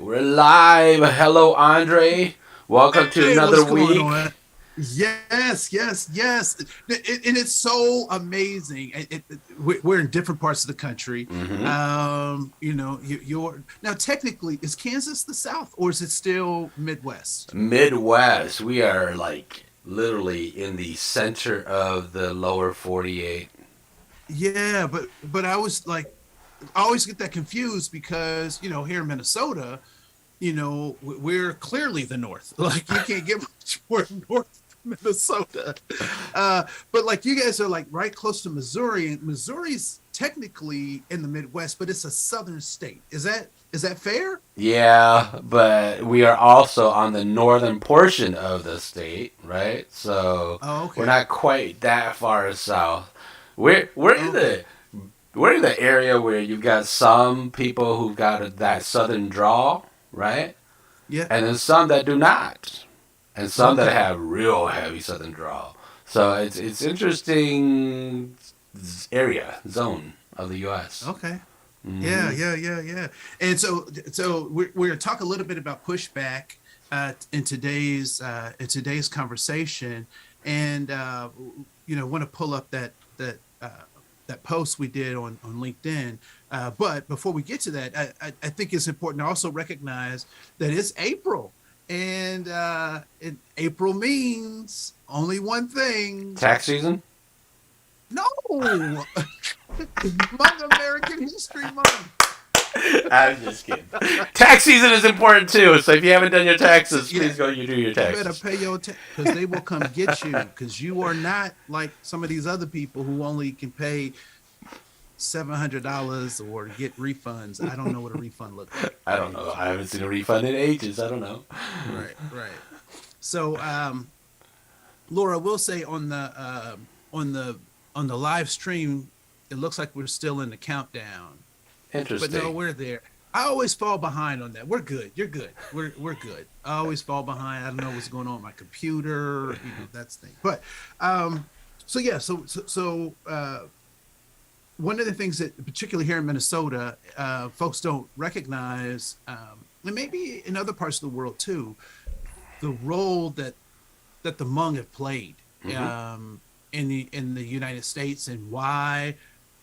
We're live. Hello, Andre. Welcome to Hey, another what's going week. on? Yes. And it's so amazing. We're in different parts of the country. hmm You're now technically, is Kansas the South or is it still Midwest? Midwest. We are like literally in the center of the lower 48. Yeah, but I always get that confused because here in Minnesota, we're clearly the North. Like you can't get much more north than Minnesota. But like you guys are like right close to Missouri, and Missouri's technically in the Midwest, but it's a southern state. Is that fair? Yeah, but we are also on the northern portion of the state, right? So Oh, we're okay. not quite that far south. We're in Okay. the area where you've got some people who've got that southern drawl, right? Yeah. And then some that do not, and some that Okay. have real heavy southern drawl. So it's interesting area zone of the U.S. Okay. Yeah, hmm yeah. And so we're gonna talk a little bit about pushback in today's conversation, and want to pull up that post we did on LinkedIn. But before we get to that, I think it's important to also recognize that it's April, and April means only one thing. Tax season. No, Hmong American History Month. I'm just kidding. Tax season is important too. So if you haven't done your taxes, Yeah, please go. You do your you better taxes. pay your because they will come get you because you are not like some of these other people who only can pay $700 or get refunds. I don't know what a refund look like, I don't right? know. I haven't seen a refund in ages. I don't know. Right. So, Laura, will say on the on the live stream, it looks like we're still in the countdown, but no, Interesting. we're there. I always fall behind on that. We're good. You're good. We're good. I always fall behind. I don't know what's going on with my computer. That's the thing. But so yeah. So one of the things that, particularly here in Minnesota, folks don't recognize, and maybe in other parts of the world too, the role that the Hmong have played hmm in the United States, and why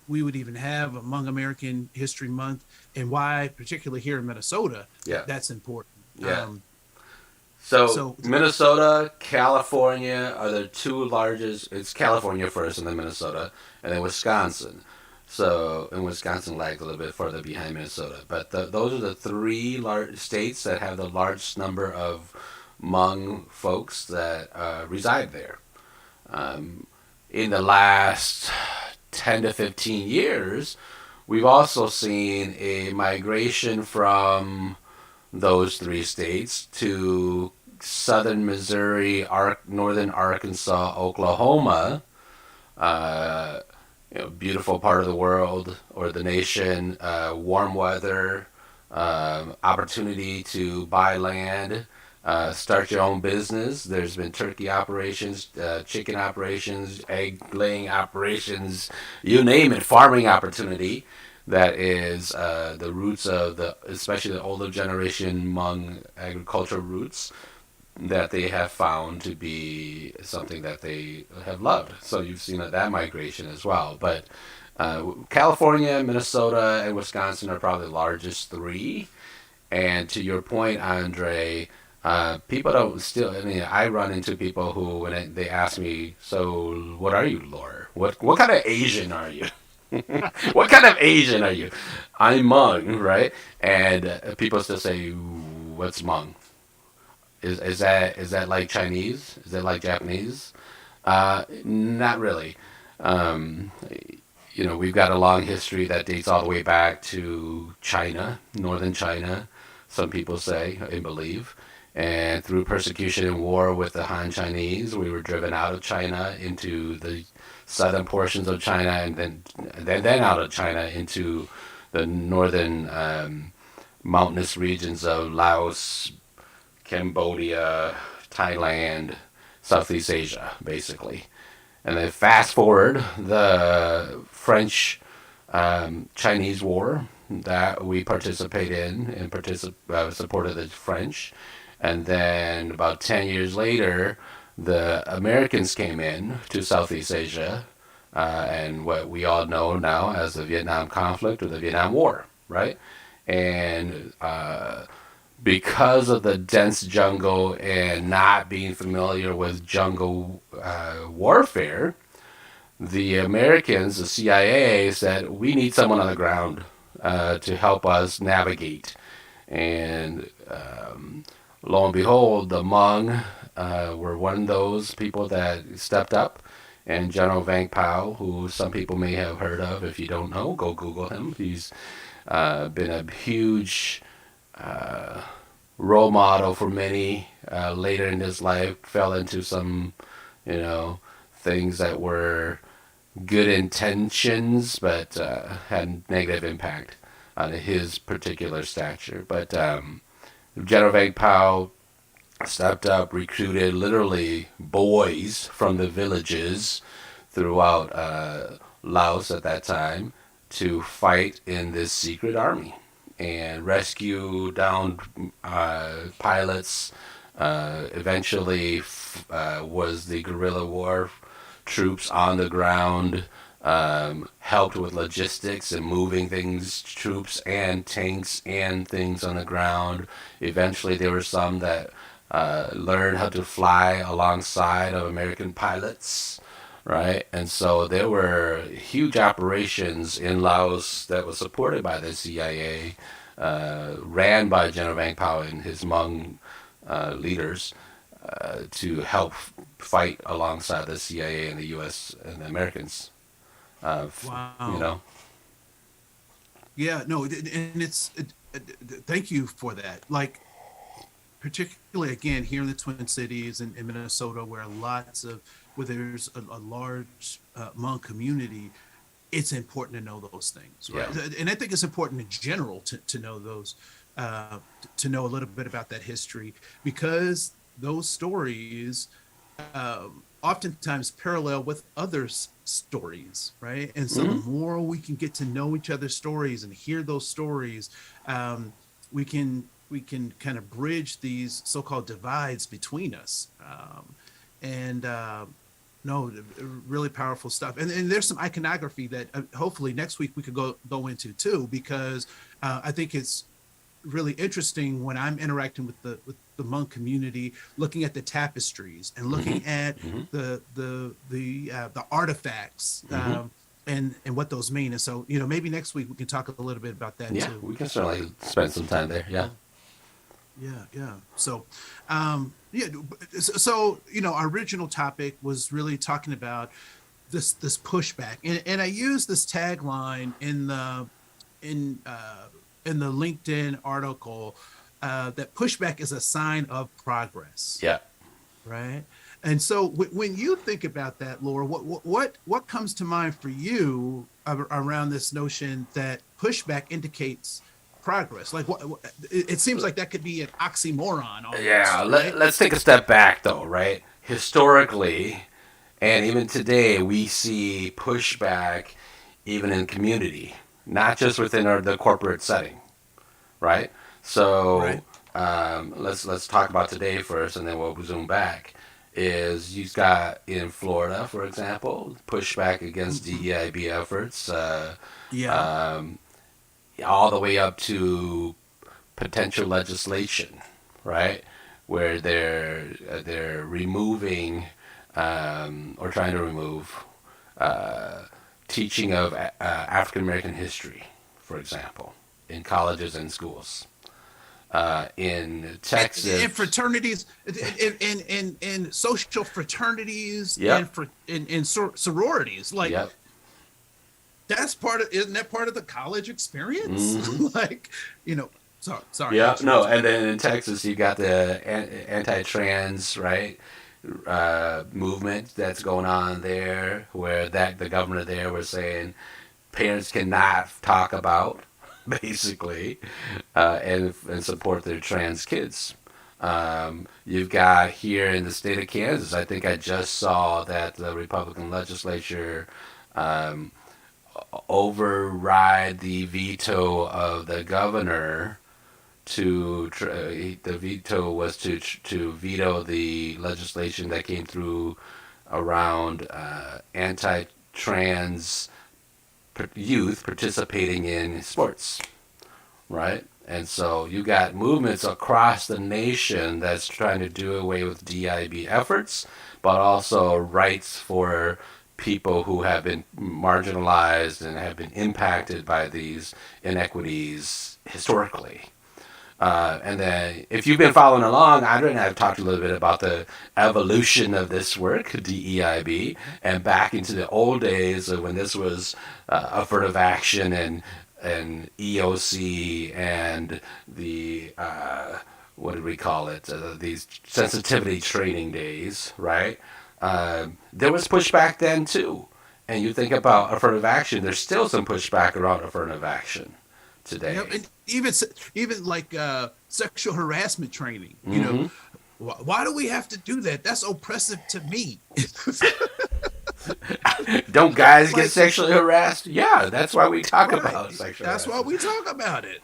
we would even have a Hmong American History Month, and why, particularly here in Minnesota, Yeah. that's important. Yeah. So So Minnesota, California are the two largest. It's California first, and then Minnesota, and then Wisconsin. So and Wisconsin lags a little bit further behind Minnesota, but those are the three large states that have the largest number of Hmong folks that reside there. Um, in the last 10 to 15 years, we've also seen a migration from those three states to southern Missouri, northern Arkansas, Oklahoma, uh, beautiful part of the world or the nation, warm weather, opportunity to buy land, start your own business. There's been turkey operations, chicken operations, egg laying operations, you name it, farming opportunity. That is the roots of especially the older generation Hmong agricultural roots that they have found to be something that they have loved. So you've seen that migration as well. But California, Minnesota, and Wisconsin are probably the largest three. And to your point, Andre, people don't still. I mean, I run into people who, when they ask me, "So, what are you, Laura? What kind of Asian are you? What kind of Asian are you?" I'm Hmong, right? And people still say, "What's Hmong? Is that like Chinese? Is that like Japanese?" Not really. Um, we've got a long history that dates all the way back to China, northern China, some people say and believe. And through persecution and war with the Han Chinese, we were driven out of China into the southern portions of China, and then out of China into the northern mountainous regions of Laos, Cambodia, Thailand, Southeast Asia, basically. And then fast forward the French Chinese War, that we participated in and supported the French. And then about 10 years later, the Americans came in to Southeast Asia and what we all know now as the Vietnam conflict or the Vietnam War, right? And because of the dense jungle and not being familiar with jungle warfare, the Americans, the CIA, said we need someone on the ground to help us navigate. And lo and behold, the Hmong were one of those people that stepped up. And General Vang Pao, who some people may have heard of, if you don't know, go Google him. He's been a huge role model for many. Later in his life, fell into some, you know, things that were good intentions, but had negative impact on his particular stature. But General Vang Pao stepped up, recruited literally boys from the villages throughout Laos at that time to fight in this secret army and rescue downed pilots. Eventually, was the guerrilla war troops on the ground, helped with logistics and moving things, troops and tanks and things on the ground. Eventually, there were some that learned how to fly alongside of American pilots, right? And so there were huge operations in Laos that was supported by the CIA, ran by General Vang Pao and his Hmong leaders to help fight alongside the CIA and the U.S. and the Americans. You Wow. know, Yeah, no, and thank you for that. Like, particularly again here in the Twin Cities and in Minnesota, where there's a large Hmong community, it's important to know those things, right? yeah. And I think it's important in general to know those, uh, to know a little bit about that history because those stories oftentimes parallel with stories, right? And so the Hmm. more we can get to know each other's stories and hear those stories, we can kind of bridge these so-called divides between us. And No, really powerful stuff. And there's some iconography that hopefully next week we could go into too, because I think it's really interesting when I'm interacting with the monk community, looking at the tapestries and Hmm. looking at Hmm. the artifacts Hmm. and what those mean. And so, you know, maybe next week we can talk a little bit about that Yeah, too. we can certainly spend some time there. Yeah. Yeah, yeah. So, yeah. So, you know, our original topic was really talking about this pushback, and I use this tagline in uh, in the LinkedIn article that pushback is a sign of progress, Yeah. right? And so when you think about that, Laura, what comes to mind for you around this notion that pushback indicates progress? Like it seems like that could be an oxymoron Yeah. almost, right? Let's take a step back, though, right? Historically, and even today, we see pushback even in community, not just within the corporate setting, right? So Right. let's talk about today first, and then we'll zoom back. Is you've got in Florida, for example, pushback against Mhm. DEIB efforts, Yeah. um, all the way up to potential legislation, right? Where they're removing or trying to remove uh, teaching of African American history, for example, in colleges and schools. In In Texas, fraternities, in social fraternities, yep, in sororities, like yep, that's part of, isn't that part of the college experience? hmm, Like, you know, sorry, I yeah, no, interrupted and you. then in Texas you got the anti-trans, right, movement that's going on there, where that the governor there was saying parents cannot talk about, basically, and support their trans kids. You've got here in the state of Kansas, I think I just saw that the Republican legislature um, override the veto of the governor the veto was to veto the legislation that came through around anti-trans youth participating in sports, right? And so you got movements across the nation that's trying to do away with DIB efforts, but also rights for people who have been marginalized and have been impacted by these inequities historically. And then, if you've been following along, Andre and I have talked a little bit about the evolution of this work, DEIB, and back into the old days of when this was affirmative action and EOC and the what did we call it? These sensitivity training days, right? There was pushback then too. And you think about affirmative action, there's still some pushback around affirmative action today. And even like sexual harassment training. Mm-hmm. Why do we have to do that? That's oppressive to me. Don't guys get sexually harassed? Yeah, that's why we talk about sexual That's harassment. why we talk about it.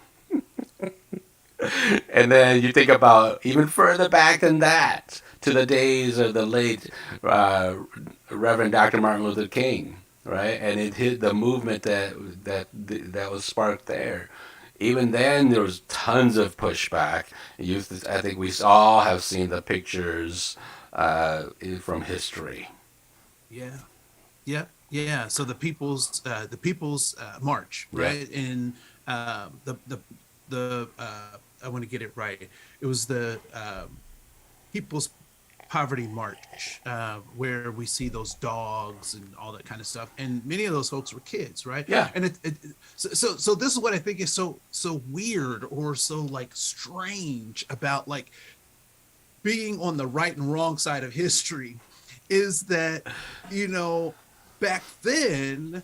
And then you think about even further back than that, to the days of the late Reverend Dr. Martin Luther King, right? And it hit the movement that was sparked there. Even then, there was tons of pushback. I think we all have seen the pictures from history. Yeah, yeah. So the people's march, Yeah. right? And the I want to get it right. It was the people's poverty march, where we see those dogs and all that kind of stuff, and many of those folks were kids, right? Yeah. And so this is what I think is so weird or so like strange about like being on the right and wrong side of history, is that back then.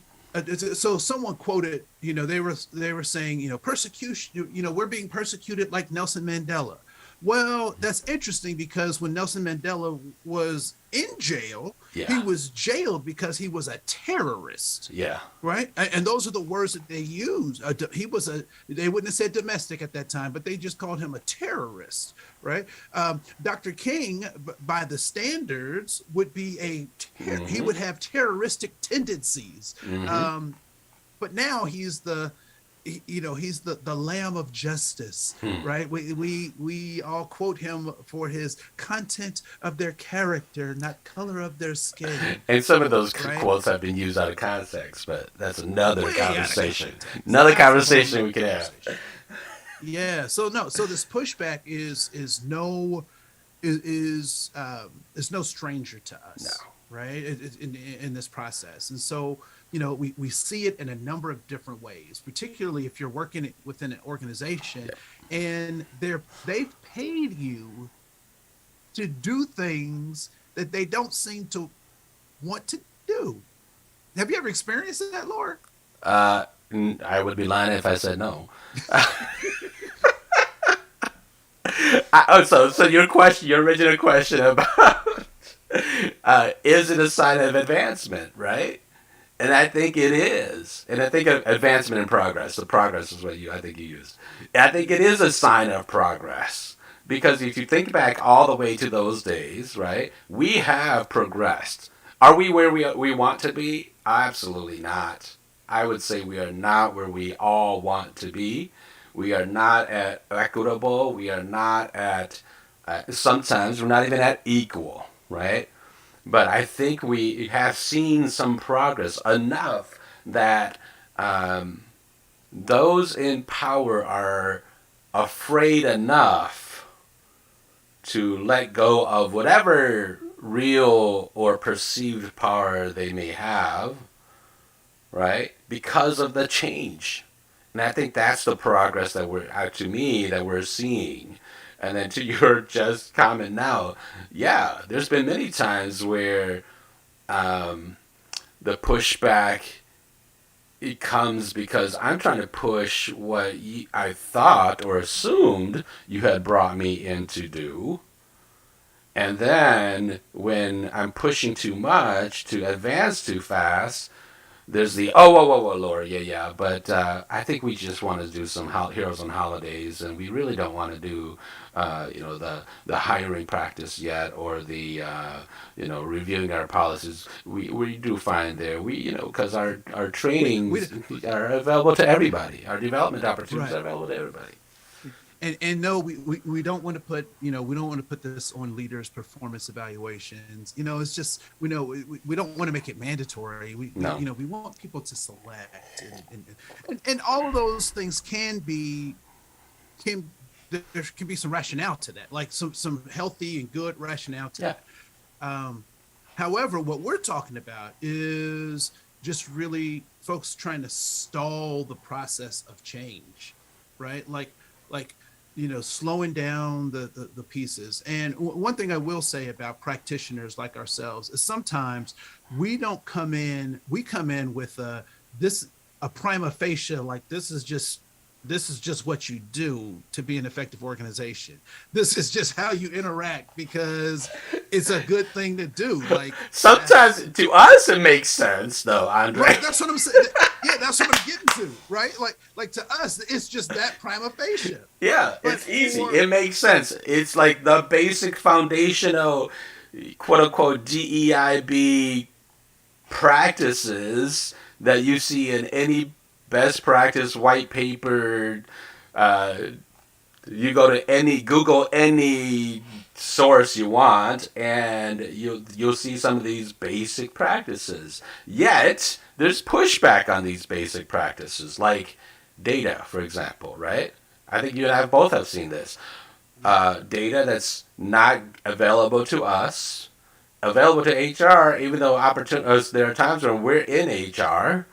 So someone quoted, they were saying, persecution, we're being persecuted like Nelson Mandela. Well, that's interesting because when Nelson Mandela was in jail, Yeah. he was jailed because he was a terrorist, Yeah. right? And those are the words that they use. They wouldn't have said domestic at that time, but they just called him a terrorist, right? Dr. King, by the standards, would be he would have terroristic tendencies. Mm-hmm. But now he's he's the lamb of justice, right? We all quote him for his content of their character, not color of their skin. And some of those Right. quotes have been used out of context, but that's another Way out of conversation. context. Another That's a whole conversation nother we can have. conversation. Yeah. So this pushback is no stranger to us, No. right? In this process, and so we see it in a number of different ways, particularly if you're working within an organization, and they've paid you to do things that they don't seem to want to do. Have you ever experienced that, Laura? I would be lying if I said no. So your original question about is it a sign of advancement, right? And I think it is. And I think of advancement and progress. The progress is what I think you used. I think it is a sign of progress. Because if you think back all the way to those days, right, we have progressed. Are we where we want to be? Absolutely not. I would say we are not where we all want to be. We are not at equitable. We are not at, sometimes we're not even at equal, right? But I think we have seen some progress enough that those in power are afraid enough to let go of whatever real or perceived power they may have, right? Because of the change. And I think that's the progress that we're seeing. And then to your just comment now, yeah, there's been many times where the pushback it comes because I'm trying to push what I thought or assumed you had brought me in to do. And then when I'm pushing too much to advance too fast, there's the oh whoa whoa whoa Laura, yeah yeah, but I think we just want to do some heroes on holidays, and we really don't want to do the hiring practice yet, or the reviewing our policies. We do fine there. We because our We trainings are available to everybody. Our development opportunities right. are available to everybody. And no, we don't want to put, we don't want to put this on leaders performance evaluations. It's just, we don't want to make it mandatory. No. We want people to select, and all of those things can there can be some rationale to that, like some healthy and good rationale to Yeah. that. However, what we're talking about is just really folks trying to stall the process of change, right? Like slowing down the pieces. And one thing I will say about practitioners like ourselves is sometimes we come in with this a prima facie, like this is just what you do to be an effective organization. This is just how you interact because it's a good thing to do. Like Sometimes to us it makes sense, though, Andre. right, that's what I'm saying. Yeah, that's what I'm getting to, right? Like to us, it's just that prima facie. Yeah, But it's easy. for It makes sense. It's like the basic foundational, quote unquote, DEIB practices that you see in any best practice white paper. Uh, you go to any Google any source you want, and you'll see some of these basic practices. Yet there's pushback on these basic practices, like data, for example. Right? I think you and I both have seen this. Data that's not available to us, available to HR, even though there are times when we're in HR,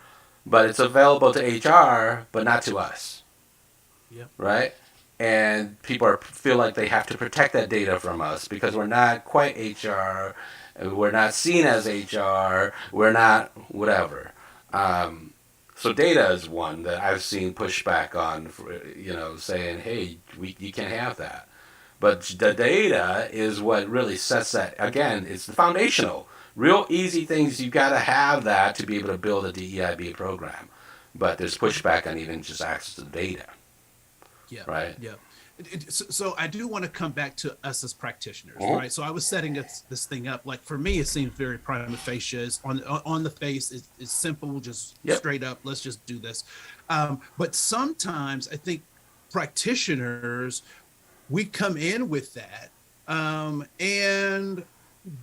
but it's available to HR, but not to us, yeah, right? And feel like they have to protect that data from us because we're not quite HR, we're not seen as HR, we're not whatever. So data is one that I've seen pushback on, saying, hey, you can't have that. But the data is what really sets that. Again, it's the foundational, real easy things. You got to have that to be able to build a DEIB program. But there's pushback on even just access to the data, yeah, right? yeah. So I do want to come back to us as practitioners, Mhm. right? So I was setting this thing up. Like for me, it seems very prima facie. It's on the face, it's simple, just Yep. straight up. Let's just do this. But sometimes I think practitioners we come in with that, and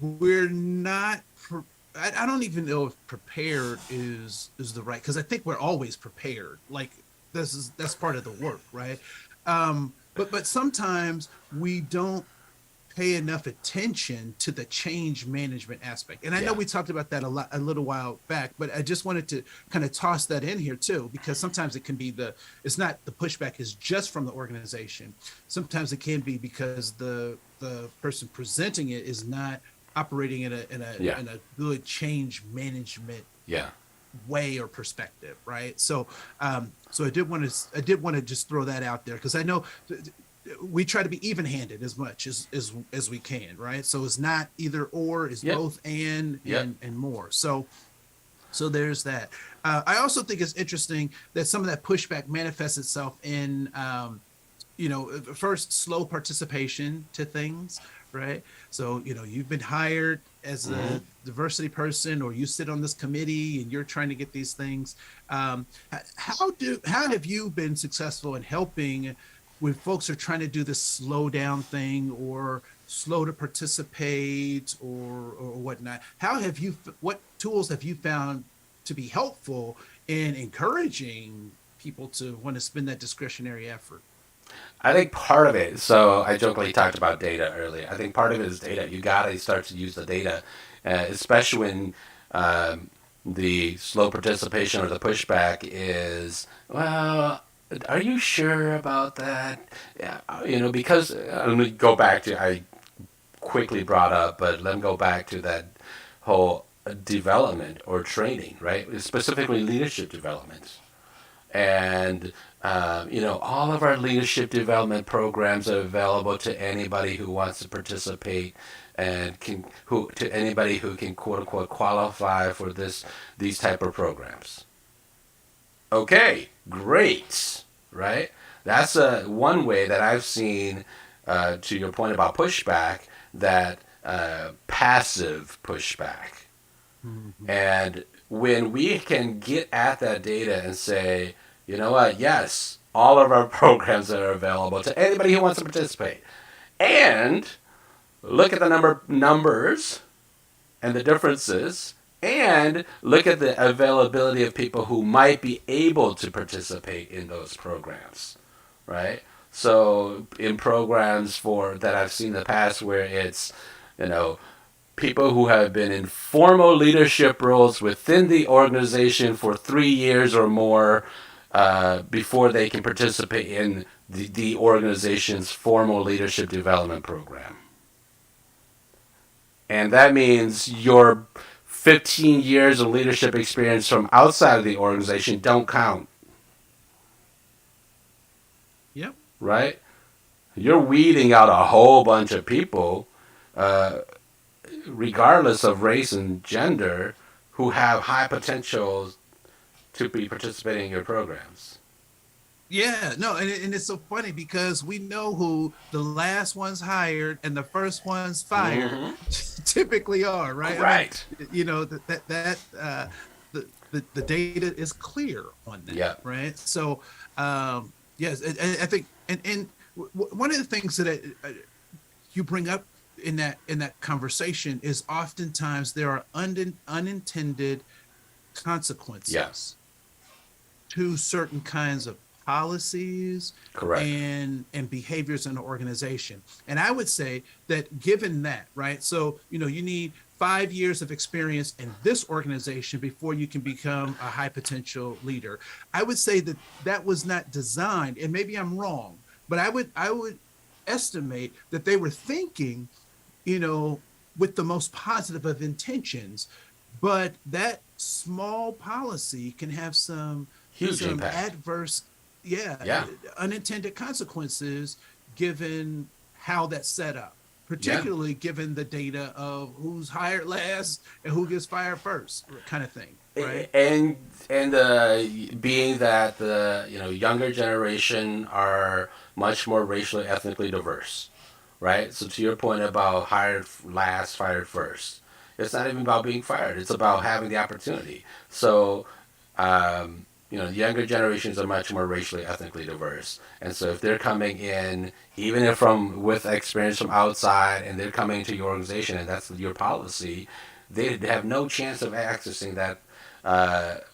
we're not. I don't even know if prepared is the right, because I think we're always prepared. Like that's part of the work, right? But sometimes we don't pay enough attention to the change management aspect. And I know Yeah. we talked about that a little while back, but I just wanted to kind of toss that in here too, because sometimes it can be it's not the pushback is just from the organization. Sometimes it can be because the person presenting it is not operating Yeah. in a good change management Yeah. way or perspective, right? So I did want to just throw that out there because I know we try to be even-handed as much as we can, right? So it's not either or, it's Yep. both and Yep. and more. So there's that. I also think it's interesting that some of that pushback manifests itself in first slow participation to things, right? So you've been hired as Hmm. a diversity person, or you sit on this committee and you're trying to get these things. How have you been successful in helping when folks are trying to do this slow down thing, or slow to participate, or whatnot? What tools have you found to be helpful in encouraging people to want to spend that discretionary effort? I think part of it. So I jokingly talked about data earlier. I think part of it is data. You got to start to use the data, especially when the slow participation or the pushback is, well, are you sure about that? Yeah, because let me go back to I quickly brought up, but let me go back to that whole development or training, right? Specifically leadership development. And all of our leadership development programs are available to anybody who wants to participate. and can who to anybody who can quote unquote qualify for these type of programs. Okay, great, right? That's one way that I've seen, to your point about pushback, that passive pushback. Mhm. And when we can get at that data and say, you know what, yes, all of our programs are available to anybody who wants to participate, and look at the numbers and the differences, and look at the availability of people who might be able to participate in those programs, right? So in programs for that I've seen in the past where it's, you know, people who have been in formal leadership roles within the organization for 3 years or more, before they can participate in the organization's formal leadership development program. And that means your 15 years of leadership experience from outside of the organization don't count, Yep. right? You're weeding out a whole bunch of people, uh, regardless of race and gender, who have high potential to be participating in your programs. Yeah, no, and it's so funny because we know who the last ones hired and the first ones fired Mm-hmm. typically are, right? I mean, Right. the data is clear on that, Yeah. right? So, yes, I think, one of the things that you bring up in that conversation is oftentimes there are unintended Yeah. consequences to certain kinds of policies Correct. and behaviors in the organization. And I would say that given that, right? So, you need 5 years of experience in this organization before you can become a high potential leader. I would say that that was not designed, and maybe I'm wrong, but I would estimate that they were thinking, you know, with the most positive of intentions, but that small policy can have Huge some impact. adverse, yeah, Yeah. unintended consequences given how that's set up, Yeah. particularly given the data of who's hired last and who gets fired first, kind of thing, right? And being that the younger generation are much more racially ethnically diverse, right? So to your point about hired last, fired first, it's not even about being fired. It's about having the opportunity. So, younger generations are much more racially ethnically diverse, and so if they're coming in, even if from with experience from outside, and they're coming to your organization, and that's your policy, they have no chance of accessing that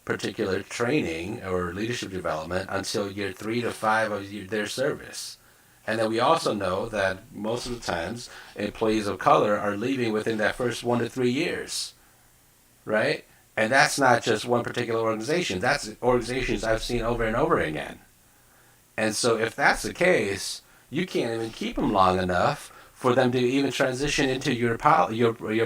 particular training or leadership development until year 3 to 5 of their service. And then we also know that most of the times employees of color are leaving within that first 1 to 3 years, right? And that's not just one particular organization. That's organizations I've seen over and over again. And so if that's the case, you can't even keep them long enough for them to even transition into your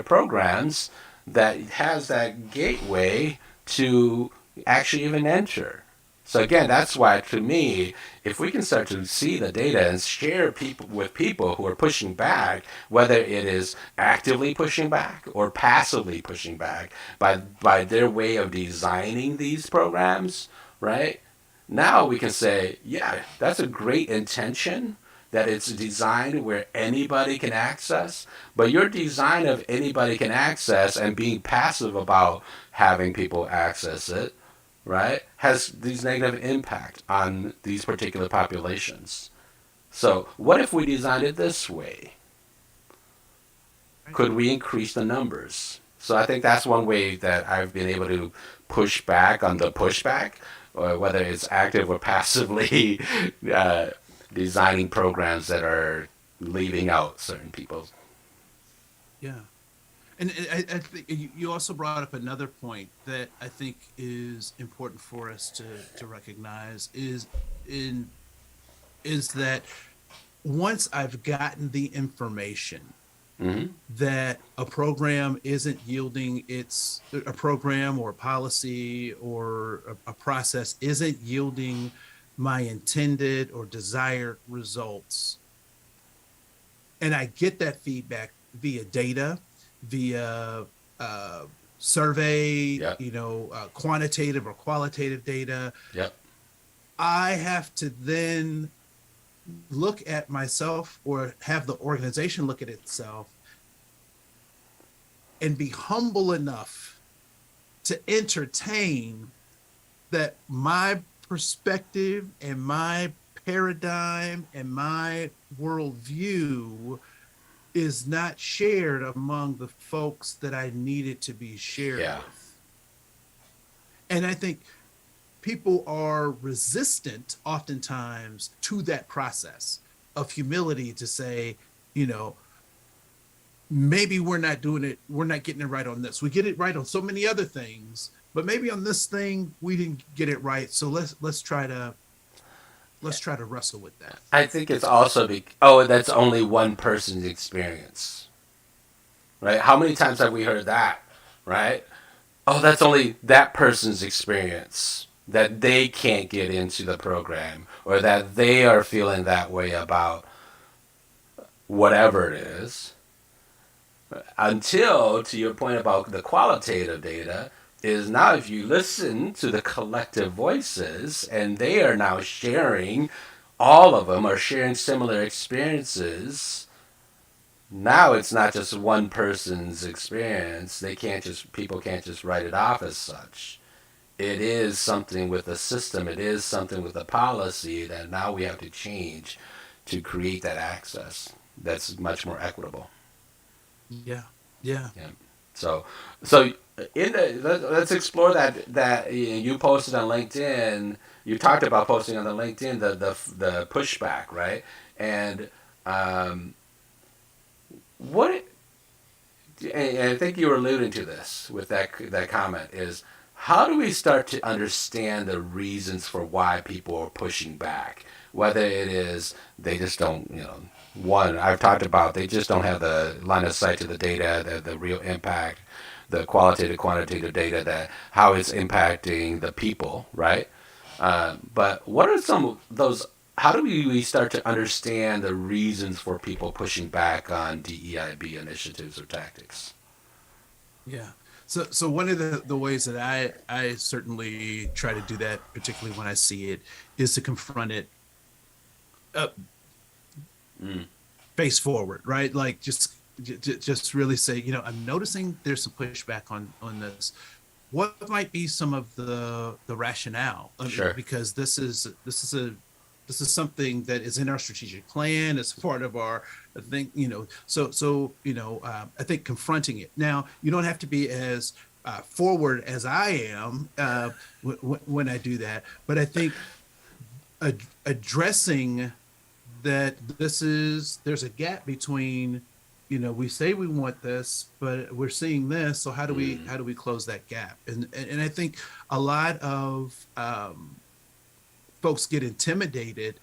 programs that has that gateway to actually even enter. So again, that's why to me, if we can start to see the data and share people with people who are pushing back, whether it is actively pushing back or passively pushing back by their way of designing these programs, right? Now we can say, yeah, that's a great intention that it's designed where anybody can access, but your design of anybody can access and being passive about having people access it, right, has these negative impact on these particular populations. So what if we designed it this way? Right. Could we increase the numbers? So I think that's one way that I've been able to push back on the pushback, or whether it's active or passively uh, designing programs that are leaving out certain people. Yeah. And I think you also brought up another point that I think is important for us to recognize in is that once I've gotten the information Mm-hmm. that a program isn't yielding its a program or a policy or a process isn't yielding my intended or desired results, and I get that feedback via data, via uh, survey, Yep. quantitative or qualitative data. Yep. I have to then look at myself or have the organization look at itself and be humble enough to entertain that my perspective and my paradigm and my worldview is not shared among the folks that I needed to be shared Yeah. with. And I think people are resistant oftentimes to that process of humility to say, you know, maybe we're not doing it, we're not getting it right on this. We get it right on so many other things, but maybe on this thing we didn't get it right. So let's try to wrestle with that. I think it's also oh, that's only one person's experience, right? How many times have we heard that, right? Oh, that's only that person's experience, that they can't get into the program or that they are feeling that way about whatever it is. Until, to your point about the qualitative data, is now if you listen to the collective voices and they are now sharing, all of them are sharing similar experiences. Now it's not just one person's experience. People can't just write it off as such. It is something with the system. It is something with the policy that now we have to change to create that access that's much more equitable. Yeah. Yeah. Yeah. So, so let's explore that you posted on LinkedIn. You talked about posting on the LinkedIn the pushback, right? And what and I think you were alluding to this with that comment is how do we start to understand the reasons for why people are pushing back? Whether it is they just don't, one I've talked about, they just don't have the line of sight to the data, the real impact, the qualitative, quantitative data that how it's impacting the people, right? But what are some of those? How do we start to understand the reasons for people pushing back on DEIB initiatives or tactics? Yeah. So one of the ways that I certainly try to do that, particularly when I see it, is to confront it uh, Mm. face forward, right? Like just really say, I'm noticing there's some pushback on this. What might be some of the rationale? Sure. Because this is something that is in our strategic plan. It's part of our, I think, I think confronting it. Now, you don't have to be as forward as I am when I do that, but I think addressing that there's a gap between, we say we want this but we're seeing this, so Mm. how do we close that gap? And I think a lot of folks get intimidated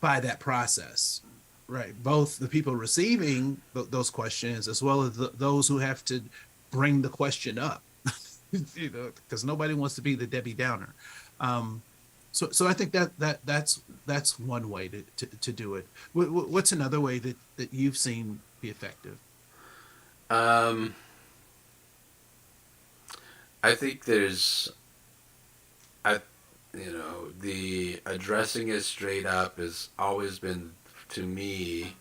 by that process, right? Both the people receiving those questions as well as those who have to bring the question up, because nobody wants to be the Debbie Downer. um, so I think that's one way to do it. What's another way that you've seen be effective? Um, I think I, the addressing it straight up has always been to me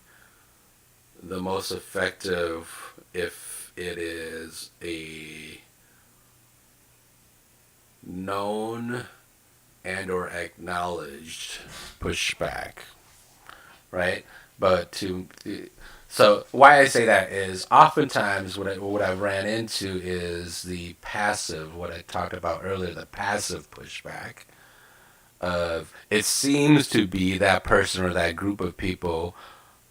the most effective if it is a known and or acknowledged pushback, right? But so why I say that is oftentimes what I ran into is the passive, what I talked about earlier, the passive pushback of it seems to be that person or that group of people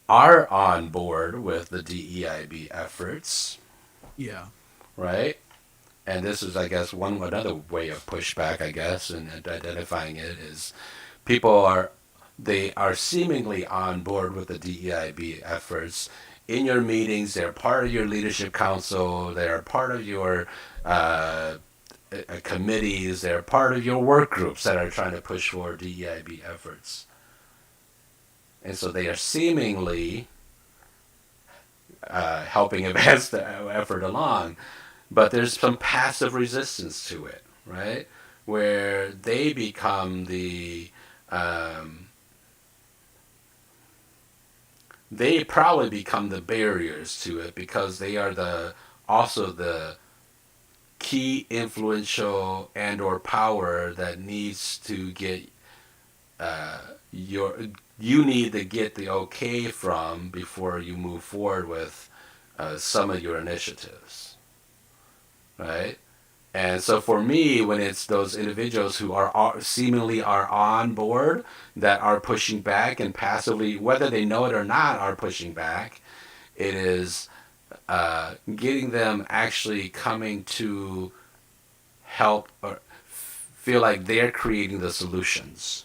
are on board with the DEIB efforts, Yeah. right? And this is, I guess, another way of pushback, I guess, and identifying it is people are seemingly on board with the DEIB efforts. In your meetings, they're part of your leadership council. They're part of your committees. They're part of your work groups that are trying to push for DEIB efforts. And so they are seemingly helping advance the effort along. But there's some passive resistance to it, right? Where they become um, they probably become the barriers to it because they are also the key influential and or power that needs to get uh, your you need to get the okay from before you move forward with some of your initiatives, right? And so for me, when it's those individuals who seemingly are on board that are pushing back and passively, whether they know it or not, are pushing back, it is getting them actually coming to help or feel like they're creating the solutions,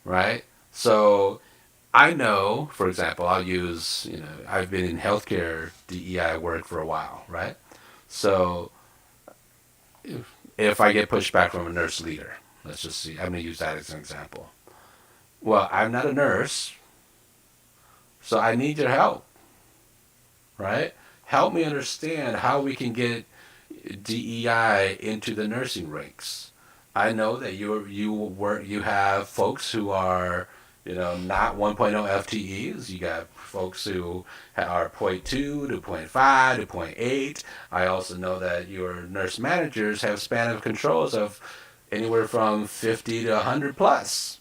right? So I know, for example, I'll use, I've been in healthcare DEI work for a while, right? So if I get pushback from a nurse leader, let's just see, I'm going to use that as an example. Well, I'm not a nurse, so I need your help, right? Help me understand how we can get DEI into the nursing ranks. I know that you have folks who are not 1.0 FTEs. You got folks who are zero point 0.2 to zero point 0.5 to zero point 0.8. I also know that your nurse managers have span of controls of anywhere from 50 to 100 plus,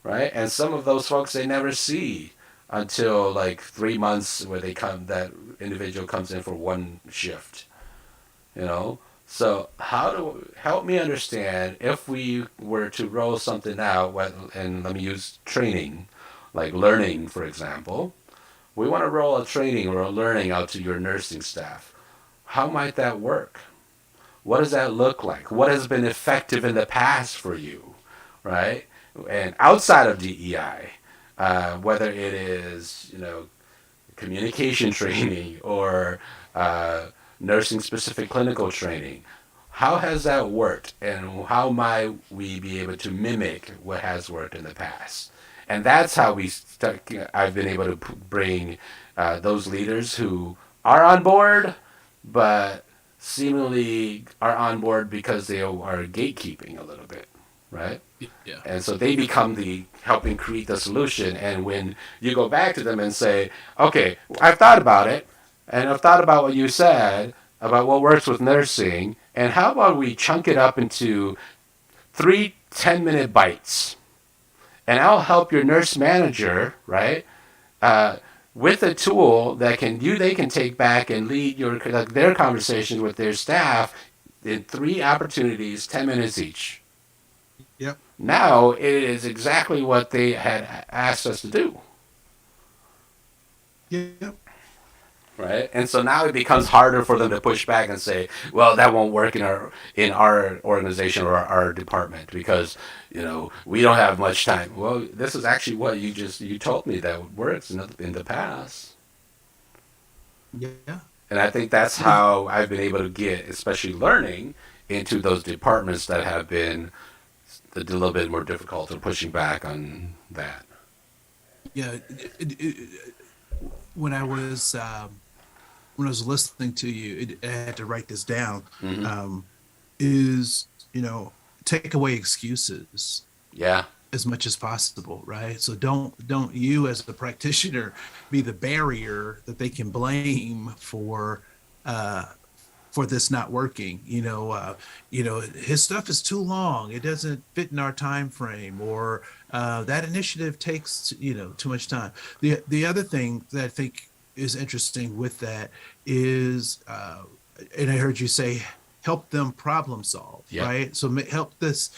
right? And some of those folks they never see until like 3 months where that individual comes in for one shift, you know. So how to help me understand if we were to roll something out, and let me use training, like learning, for example. We want to roll a training or a learning out to your nursing staff. How might that work? What does that look like? What has been effective in the past for you, right? And outside of DEI, whether it is communication training or nursing specific clinical training. How has that worked, and how might we be able to mimic what has worked in the past? And that's how I've been able to bring those leaders who are on board, but seemingly are on board because they are gatekeeping a little bit, right? Yeah. And so they become the helping create the solution. And when you go back to them and say, okay, I've thought about it, and I've thought about what you said about what works with nursing, and how about we chunk it up into 3 10-minute bites? And I'll help your nurse manager, right? Uh, with a tool that they can take back and lead their conversations with their staff in 3 opportunities, 10 minutes each. Yep. Now it is exactly what they had asked us to do, Yep. right? And so now it becomes harder for them to push back and say, "Well, that won't work in our organization or our department because we don't have much time." Well, this is actually what you told me that works in the past, Yeah. and I think that's how I've been able to get, especially learning, into those departments that have been a little bit more difficult in pushing back on that. Yeah. When I was listening to you, I had to write this down. Hmm. Um, is take away excuses Yeah. as much as possible, right? So don't you as a practitioner be the barrier that they can blame uh, for this not working. His stuff is too long. It doesn't fit in our time frame, or that initiative takes too much time. The other thing that I think is interesting with that is, and I heard you say, help them problem solve, Yep. right? So help this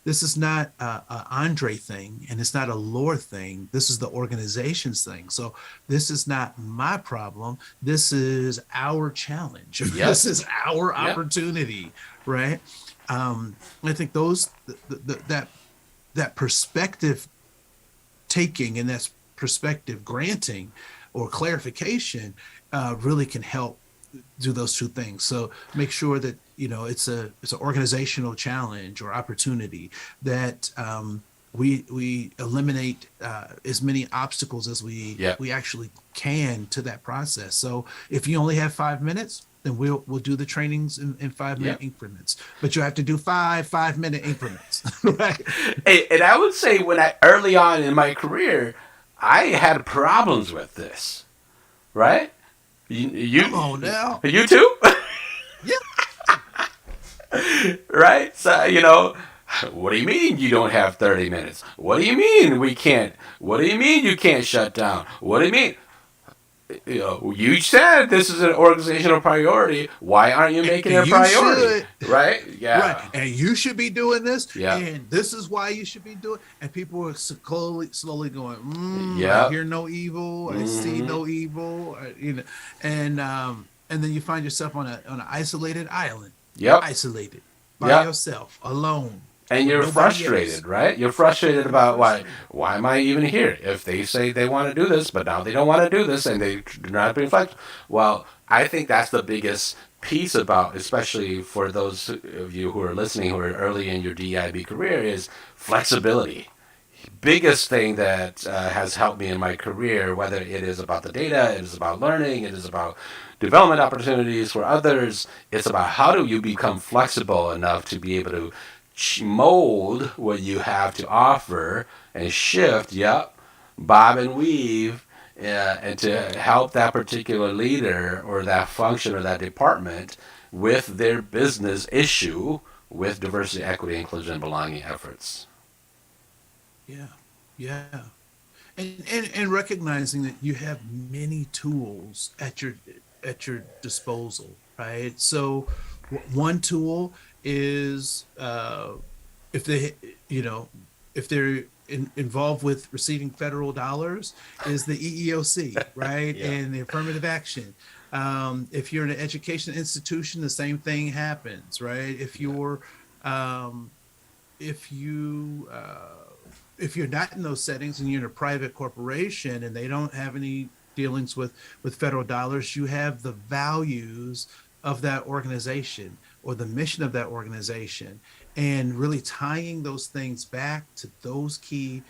is not a Andre thing, and it's not a lore thing. This is the organization's thing. So this is not my problem. This is our challenge. Yep. This is our Yep. opportunity, right? I think that perspective taking and that perspective granting or clarification really can help do those two things. So make sure that it's an organizational challenge or opportunity that we eliminate as many obstacles as Yep. we actually can to that process. So if you only have 5 minutes, then we'll do the trainings in 5 minute Yep. increments. But you have to do 5 minute increments, right? And I would say when I early on in my career, I had problems with this, right? Come You on now. you too, Yeah. right? So what do you mean you don't have 30 minutes? What do you mean we can't? What do you mean you can't shut down? What do you mean? You said this is an organizational priority. Why aren't you making it a You priority? should. Right? Right. Yeah. And you should be doing this. Yep. And this is why you should be doing it. And people are slowly going, I Yep. hear no evil. I see Hmm. no evil. And then you find yourself on an isolated island, Yep. isolated by Yep. yourself, alone, And with you're nobody else. frustrated, right? You're frustrated You're about why. frustrated. Why am I even here? If they say they want to do this, but now they don't want to do this, and they do not being flexible. Well, I think that's the biggest piece about, especially for those of you who are listening who are early in your DIB career, is flexibility. Biggest thing that has helped me in my career, whether it is about the data, it is about learning, it is about development opportunities for others, it's about how do you become flexible enough to be able to mold what you have to offer and shift, yep, bob and weave, and to help that particular leader or that function or that department with their business issue with diversity, equity, inclusion, and belonging efforts. Yeah. Yeah. And recognizing that you have many tools at your disposal, right? So one tool is if they you know if they're involved with receiving federal dollars, is the EEOC, right? Yeah. And the affirmative action. If you're in an education institution, the same thing happens, right? Yeah. Um, if you if you're not in those settings and you're in a private corporation and they don't have any dealings with federal dollars, you have the values of that organization or the mission of that organization, and really tying those things back to those key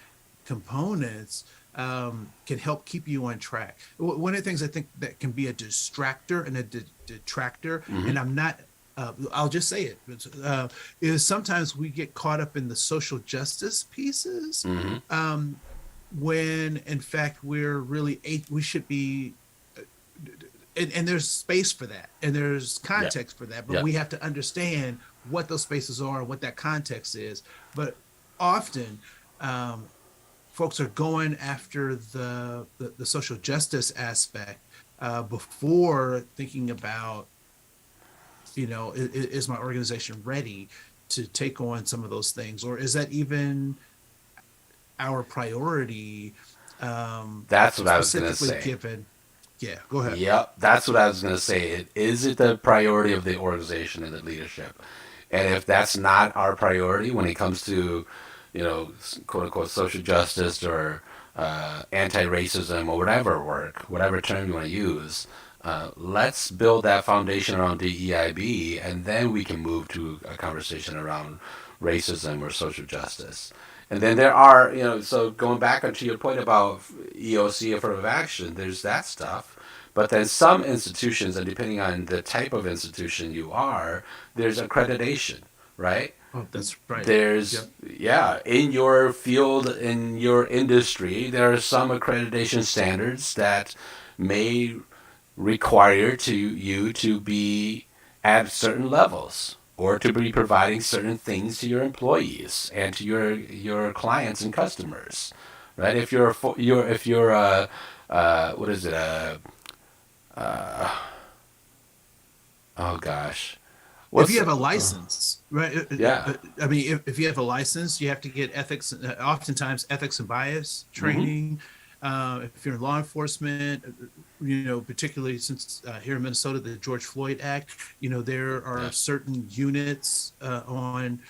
components can help keep you on track. One of the things I think that can be a distractor and a detractor, Mm-hmm. and I'm not I'll just say it, is sometimes we get caught up in the social justice pieces, Mm-hmm. um, when in fact we should be, and there's space for that and there's Yeah. context for that, but Yeah. we have to understand what those spaces are and what that context is. But often, um, folks are going after the social justice aspect before thinking about, is my organization ready to take on some of those things, or is that even our priority, That's what I was gonna specifically say. given? Yeah, go ahead. Yep, that's what I was gonna say. Is it the priority of the organization and the leadership? And if that's not our priority when it comes to, quote unquote social justice or anti-racism or whatever work, whatever term you want to use, let's build that foundation around DEIB, and then we can move to a conversation around racism or social justice. And then there are, so going back onto your point about EOC, affirmative action, there's that stuff. But then some institutions, and depending on the type of institution you are, there's accreditation, right? Oh, that's right. There's, Yep. yeah, in your field, in your industry, there are some accreditation standards that may require you to be at certain levels or to be providing certain things to your employees and to your clients and customers, right? If you're a what is it, oh gosh, If you what's have a license, right? yeah. I mean, if you have a license, you have to get ethics, oftentimes ethics and bias Mm-hmm. training. If you're in law enforcement, particularly since here in Minnesota, the George Floyd Act, there are Yeah. certain units on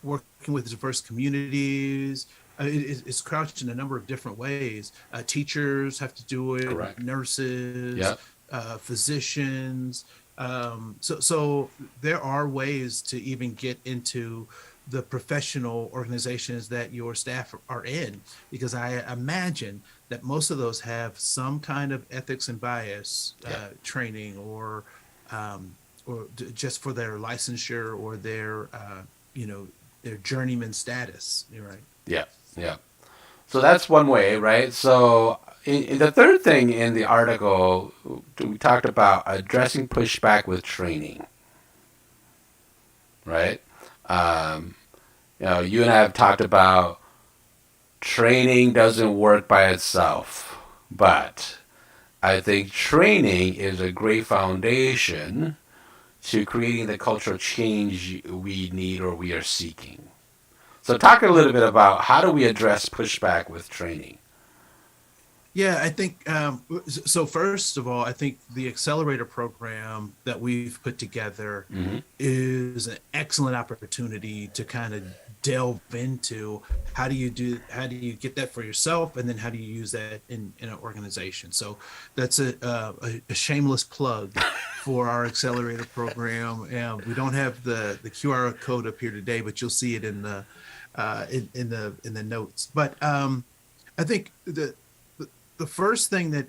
working with diverse communities. It's crouched in a number of different ways. Teachers have to do it, Correct. nurses, Yep. physicians. So there are ways to even get into the professional organizations that your staff are in, because I imagine that most of those have some kind of ethics and bias Yeah. training, or just for their licensure or their you know their journeyman status. You're right. Yeah. Yeah. So that's one way, right? So in the third thing in the article, we talked about addressing pushback with training, right? Um, you and I have talked about training doesn't work by itself, but I think training is a great foundation to creating the cultural change we need or we are seeking. So talk a little bit about how do we address pushback with training. Yeah, I think so. First of all, I think the accelerator program that we've put together Mm-hmm. is an excellent opportunity to kind of delve into how do you get that for yourself, and then how do you use that in an organization. So that's a shameless plug for our accelerator program. And we don't have the QR code up here today, but you'll see it in the notes. But I think the first thing that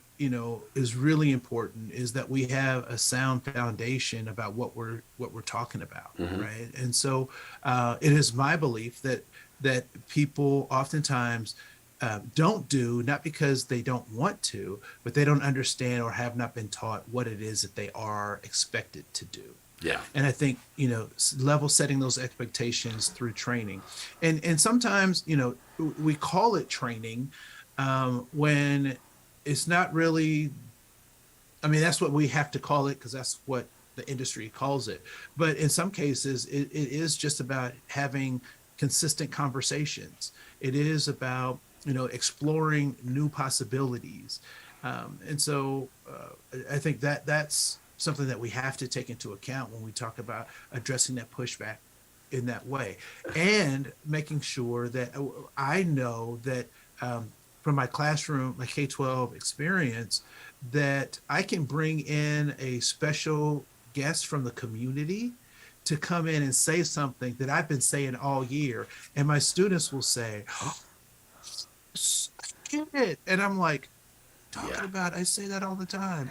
is really important is that we have a sound foundation about what we're talking about, Mm-hmm. right? And so it is my belief that people oftentimes don't do, not because they don't want to, but they don't understand or have not been taught what it is that they are expected to do. Yeah. And I think level setting those expectations through training, and sometimes we call it training when it's not really. I mean, that's what we have to call it because that's what the industry calls it. But in some cases, it is just about having consistent conversations. It is about exploring new possibilities, and so I think that that's something that we have to take into account when we talk about addressing that pushback in that way, and making sure that I know that from my classroom, my K-12 experience, that I can bring in a special guest from the community to come in and say something that I've been saying all year, and my students will say, oh, I get it, and I'm like, talking Yeah. about, I say that all the time.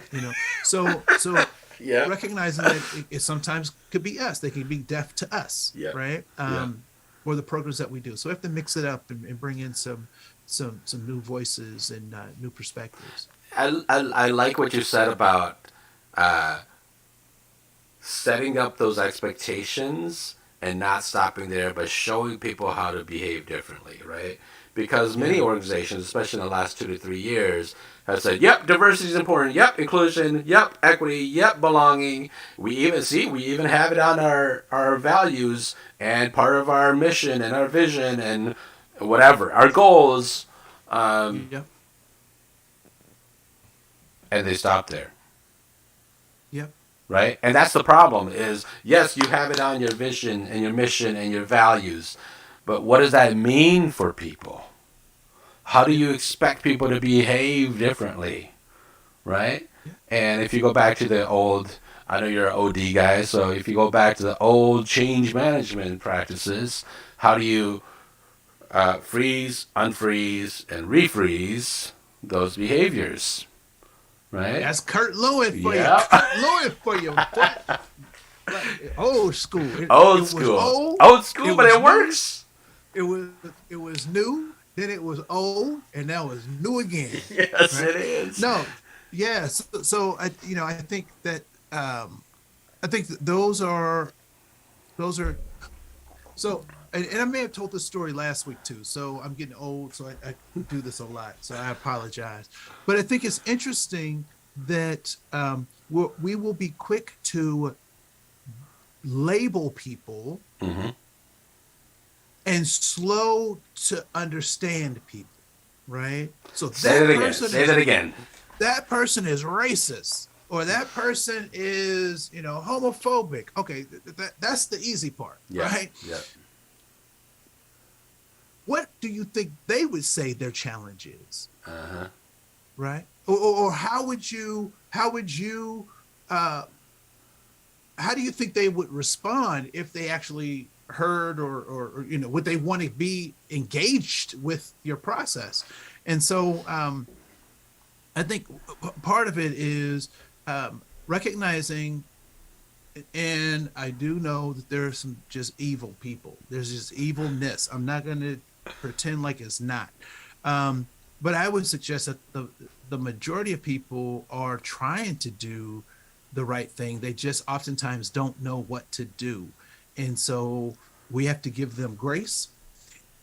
So Yeah. recognizing that it sometimes could be us, they can be deaf to us, Yeah. right? Yeah. Or the programs that we do, so we have to mix it up and bring in some new voices and new perspectives. I like what you said about uh, setting up those expectations and not stopping there, but showing people how to behave differently, right? Because many Yeah. organizations, especially in the last 2 to 3 years, have said, "Yep, diversity is important. Yep, inclusion. Yep, equity. Yep, belonging." We even have it on our values and part of our mission and our vision and whatever our goals, um, Yep. and they stop there. Yep. Right? And that's the problem is, yes, you have it on your vision and your mission and your values, but what does that mean for people? How do Yep. you expect people to behave differently? Right? Yep. And if you go back to the old, I know you're an OD guy, so if you go back to the old change management practices, how do you freeze, unfreeze, and refreeze those behaviors? Right? That's Kurt Lewin for you. Yeah. Kurt Lewin for you. Like old school. It Old was school. old. Old school, It but was it new. works. It was it was new. Then it was old, and now it's new again. Yes, Right? it is. No, yeah. So I think that I think that those are so. And I may have told this story last week too. So I'm getting old, so I do this a lot. So I apologize. But I think it's interesting that we will be quick to label people Mm-hmm. and slow to understand people, right? So Say that again. Say that again. that person is racist, or that person is homophobic. Okay, that's the easy part, Yeah. right? Yeah. What do you think they would say their challenge is, Uh-huh. right? Or uh, how do you think they would respond if they actually heard, or would they want to be engaged with your process? And so I think part of it is recognizing, and I do know that there are some just evil people. There's just evilness. I'm not going to pretend like it's not. Um, but I would suggest that the majority of people are trying to do the right thing. They just oftentimes don't know what to do. And so we have to give them grace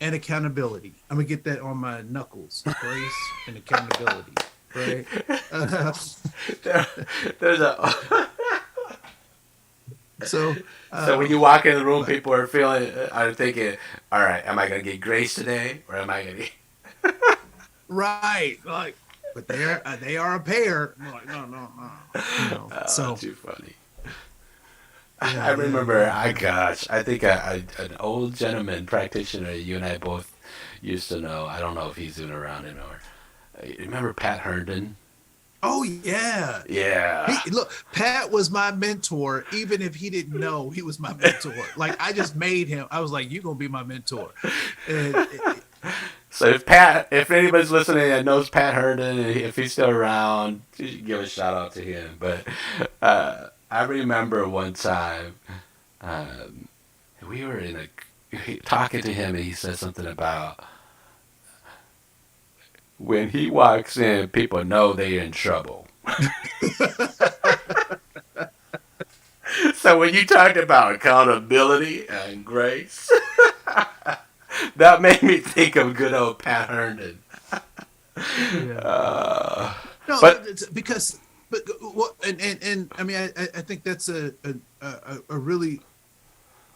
and accountability. I'm gonna get that on my knuckles. Grace and accountability. Right. There, there's a So so when you walk in the room, people are thinking, all right, am I gonna get grace today, or am I gonna get? right, like, but they are a pair. I'm like, no, no, no. Oh, So too funny. I yeah, yeah, remember, yeah, I yeah. gosh, I think an old gentleman practitioner you and I both used to know. I don't know if he's even around anymore. You remember Pat Herndon? Oh yeah. Yeah. Look, Pat was my mentor, even if he didn't know he was my mentor. Like I just made him. I was like, "You're gonna be my mentor," and So if anybody's listening that knows Pat Herndon, and if he's still around, you should give a shout out to him. But I remember one time um, we were talking to him, and he said something about when he walks in, people know they're in trouble. So when you talked about accountability and grace, that made me think of good old Pat Herndon. yeah. Uh, No, but it's because, but what, and I mean, I think that's a really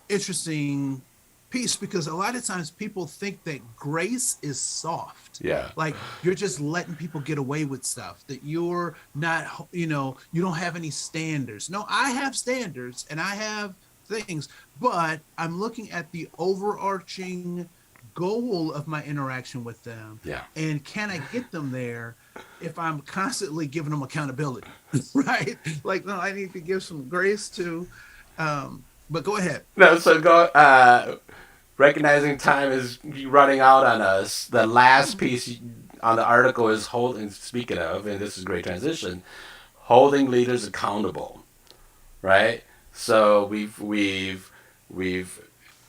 interesting piece, because a lot of times people think that grace is soft, yeah, like you're just letting people get away with stuff, that you're not, you don't have any standards. No, I have standards and I have things, but I'm looking at the overarching goal of my interaction with them, yeah. and can I get them there if I'm constantly giving them accountability? Right, like, no, I need to give some grace to, but go ahead. No, so go. Recognizing time is running out on us. The last piece on the article is holding. Speaking of, and this is a great transition, holding leaders accountable. Right. So we've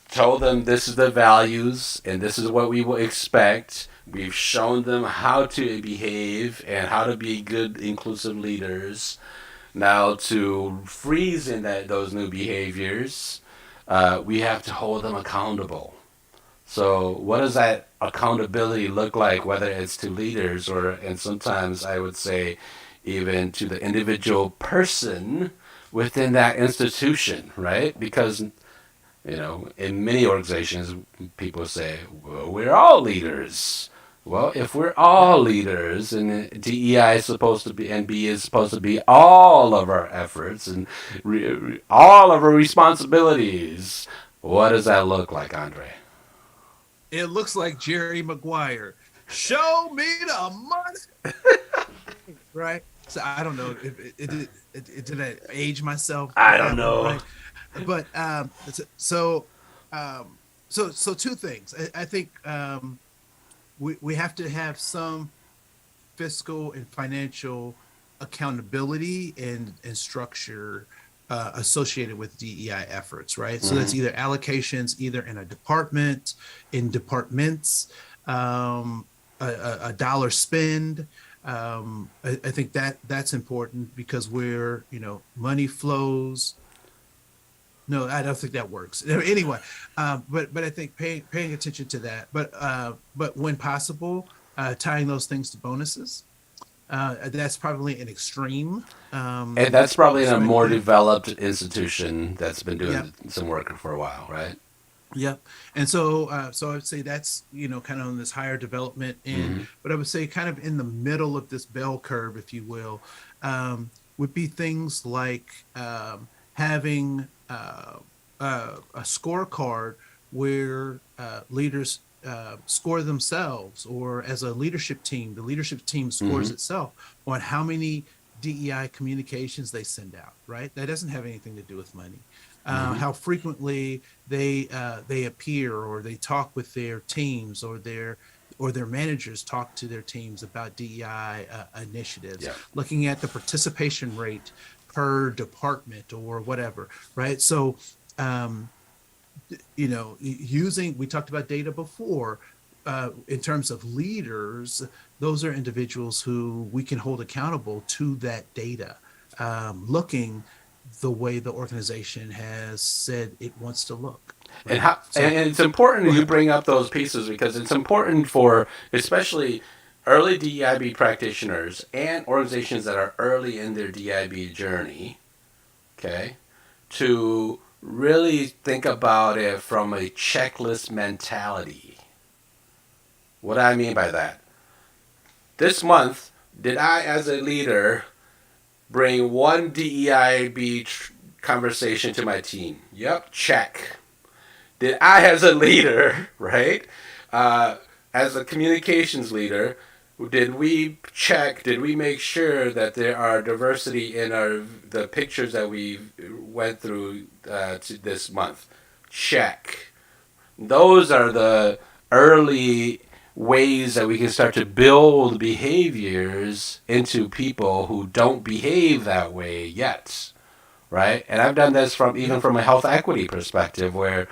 told them this is the values and this is what we will expect. We've shown them how to behave and how to be good, inclusive leaders. Now, to freeze in those new behaviors, we have to hold them accountable. So, what does that accountability look like, whether it's to leaders or, and sometimes I would say, even to the individual person within that institution, right? Because, in many organizations, people say, well, we're all leaders. Well, if we're Yeah. all leaders, and DEI is supposed to be, and B is supposed to be all of our efforts and all of our responsibilities, what does that look like, Andre? It looks like Jerry Maguire. Show me the money, right? So I don't know if did I age myself I with don't that one, know. right? But so so two things. I think we have to have some fiscal and financial accountability and structure associated with DEI efforts, right? So Hmm. that's either allocations, either in a department, in departments, a dollar spend. I think that's important, because we're, money flows. No, I don't think that works. Anyway, but I think paying attention to that, but when possible, tying those things to bonuses. That's probably an extreme. And that's probably in a more Perspective. developed institution that's been Yep. doing some work for a while, right? Yep. And so I would say that's, kind of on this higher development end, Hmm. but I would say kind of in the middle of this bell curve, if you will, would be things like having a scorecard where leaders score themselves, or as a leadership team, the leadership team scores Hmm. itself on how many DEI communications they send out, right? That doesn't have anything to do with money. Mm-hmm. how frequently they appear or they talk with their teams or their managers talk to their teams about DEI initiatives, Yeah. looking at the participation rate per department or whatever, right? So, um, using, we talked about data before, in terms of leaders, those are individuals who we can hold accountable to that data, looking the way the organization has said it wants to look, And right? how, So and it's important go you ahead. bring up those pieces because it's important for especially early DEIB practitioners and organizations that are early in their DEIB journey, okay, to really think about it from a checklist mentality. What do I mean by that? This month, did I, as a leader, bring one DEIB conversation to my team? Yep, check. Did I, as a leader, right, uh, as a communications leader, did we make sure that there are diversity in the pictures that we went through to this month? Check. Those are the early ways that we can start to build behaviors into people who don't behave that way yet, right? And I've done this from even Yep. from a health equity perspective, where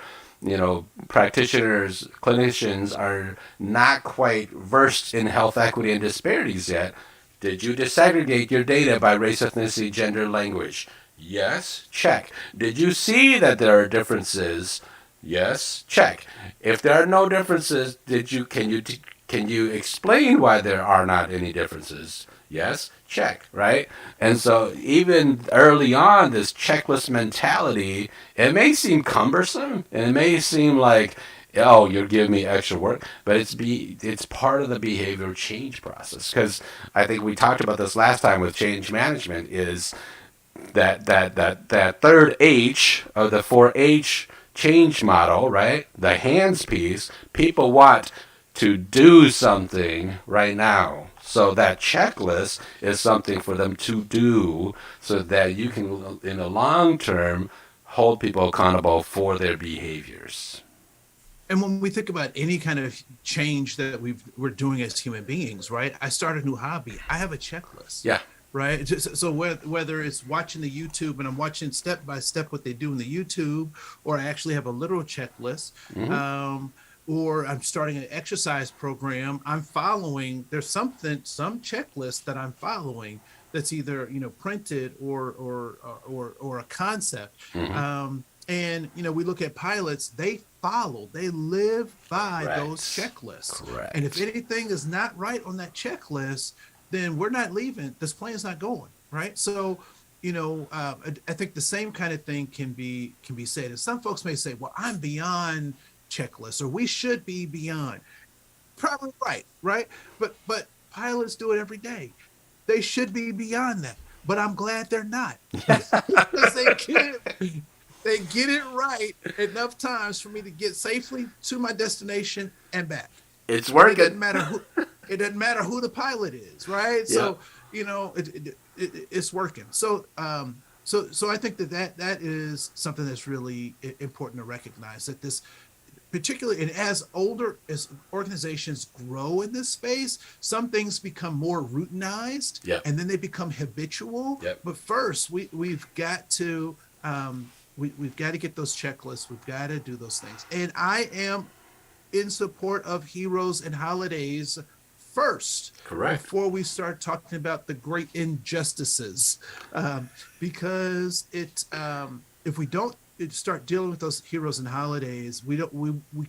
practitioners, clinicians are not quite versed in health equity and disparities yet. Did you disaggregate your data by race, ethnicity, gender, language? Yes, check. Did you see that there are differences? Yes, check. If there are no differences, can you explain why there are not any differences? Yes, check, right? And so even early on, this checklist mentality, it may seem cumbersome and it may seem like, oh, you're giving me extra work, but it's part of the behavioral change process. Because I think we talked about this last time with change management is that third H of the 4H change model, right? The hands piece, people want to do something right now. So that checklist is something for them to do so that you can, in the long term, hold people accountable for their behaviors. And when we think about any kind of change that we're doing as human beings, right? I start a new hobby. I have a checklist, Yeah. right? So whether it's watching the YouTube and I'm watching step by step what they do in the YouTube, or I actually have a literal checklist, Mm-hmm. um, or I'm starting an exercise program, I'm following. There's some checklist that I'm following that's either printed or a concept. Mm-hmm. And we look at pilots, they live by those Correct. checklists. And if Correct. anything is not right on that checklist, then we're not leaving. This plane's not going, right? So, I think the same kind of thing can be said. And some folks may say, well, I'm beyond checklists, or we should be beyond. Probably right, right? But pilots do it every day. They should be beyond that. But I'm glad they're not. Because they get it right enough times for me to get safely to my destination and back. It's And it working. doesn't matter who the pilot is, right? Yep. So it's working. So I think that is something that's really important to recognize, that this particularly, and as organizations grow in this space, some things become more routinized, Yep. and then they become habitual. Yep. But first, we've got to we've got to get those checklists. We've got to do those things. And I am in support of heroes and holidays first, Correct. before we start talking about the great injustices, because if we don't start dealing with those heroes and holidays, we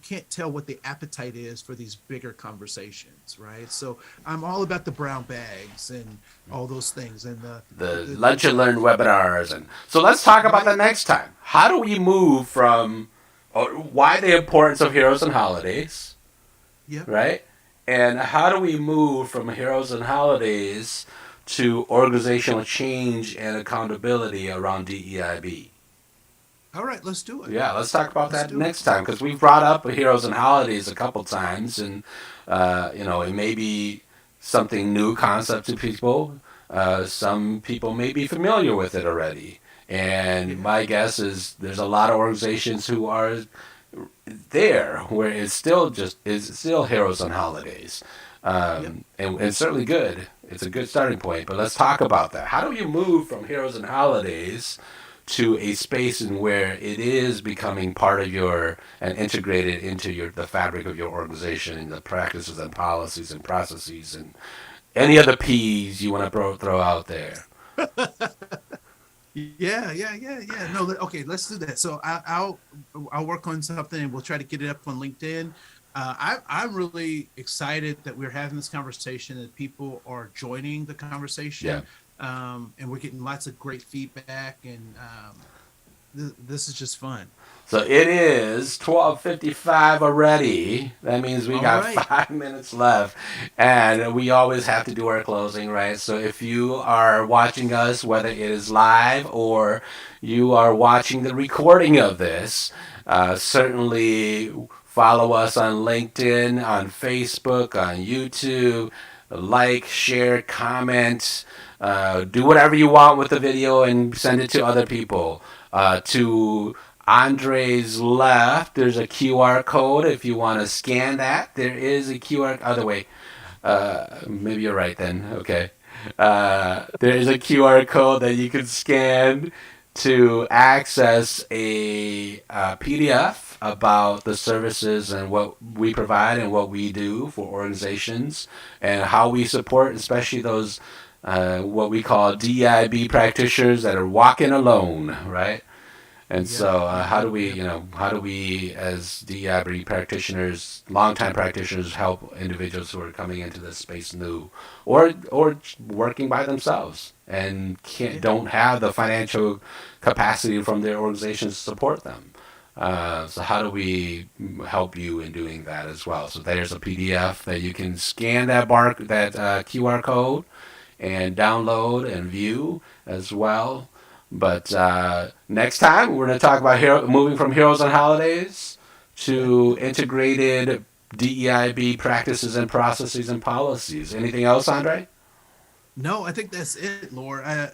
can't tell what the appetite is for these bigger conversations, right? So I'm all about the brown bags and all those things, and The Lunch and Learn webinars. And so let's talk about that right. next time. How do we move from why the importance of heroes and holidays, Yep. right? And how do we move from heroes and holidays to organizational change and accountability around DEIB? All right, let's do it. Yeah, let's talk about Let's that do it. next time because we've brought up heroes and holidays a couple times, and it may be something new concept to people. Some people may be familiar with it already, And Yeah. my guess is there's a lot of organizations who are there where it's still heroes on holidays, Yep. and certainly good. It's a good starting point. But let's talk about that. How do you move from heroes and holidays to a space in where it is becoming part of your and integrated into the fabric of your organization and the practices and policies and processes and any other P's you want to throw out there? Yeah. No, okay, let's do that. So I'll work on something and we'll try to get it up on LinkedIn. I'm really excited that we're having this conversation, that people are joining the Yeah. conversation, and we're getting lots of great feedback, and this is just fun. So it is 12:55 already. That means we All got right. 5 minutes left, and we always have to do our closing, right? So if you are watching us, whether it is live or you are watching the recording of this, certainly follow us on LinkedIn, on Facebook, on YouTube. Like, share, comment, do whatever you want with the video and send it to other people. To Andre's left, there's a QR code. If you want to scan that, there is a QR. Other way. Maybe you're right then. Okay. There is a QR code that you can scan to access a PDF about the services and what we provide and what we do for organizations and how we support, especially those what we call DEIB practitioners that are walking alone, right? And Yep. so, Yep. how do we, as DEIB practitioners, longtime practitioners, help individuals who are coming into this space new, or working by themselves and Yeah. don't have the financial capacity from their organizations to support them? So how do we help you in doing that as well? So there's a PDF that you can scan that QR code and download and view as well. But next time we're going to talk about moving from heroes and holidays Yeah. to integrated DEIB practices and processes and policies. Anything else, Andre? No, I think that's it, Laura.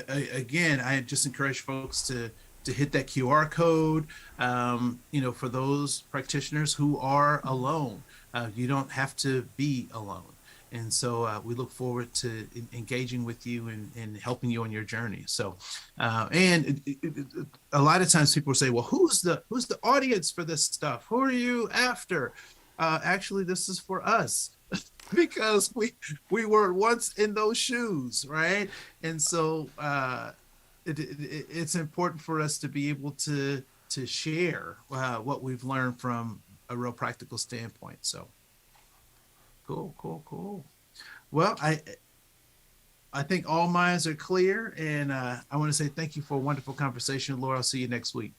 Again, I just encourage folks to hit that QR code. For those practitioners who are alone, you don't have to be alone. And so we look forward to engaging with you and helping you on your journey. So, a lot of times people say, "Well, who's the audience for this stuff? Who are you after?" Actually, this is for us because we were once in those shoes, right? And so it's important for us to be able to share what we've learned from a real practical standpoint. So cool. Well, I think all minds are clear, and I want to say thank you for a wonderful conversation, Laura. I'll see you next week.